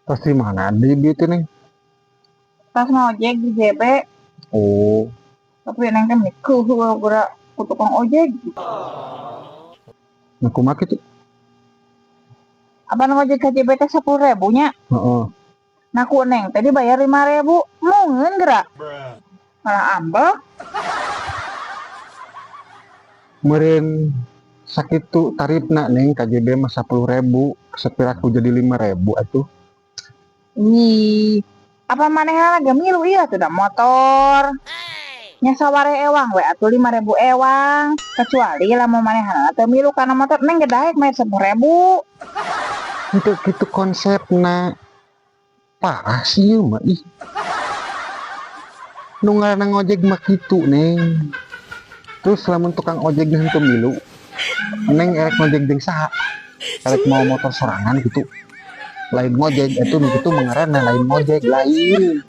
Pasti mana di itu nih. Pas ngojek di JB, Oh, tapi neng kan miku gura ku tukang ojek. aku make tuh. Abang ngojek ke JB teh 10.000 nya. Heeh. Nah ku neng tadi bayar 5.000. Mungkin gerak. Malah ambek. Meren sakit tuh tarif nak neng KJB mah 10.000, sepiraku jadi 5.000 atuh. Ih, apa manehna lagi milu iya tuh dah motor. Nya saware ewang we atuh 5.000 ewang. Kecuali lamun manehna teu milu kana motor neng gedaek mah 10.000. Untuk gitu konsepna parah sih ieu mah ih. Nu ngaranna ngojek mah kitu neng. Terus lamun tukang ojek jeung teu milu, neng erek ngojek jeung saha? Erek mau motor sorangan gitu. Lain ngojek itu nu kitu mengarana lain ngojek lain.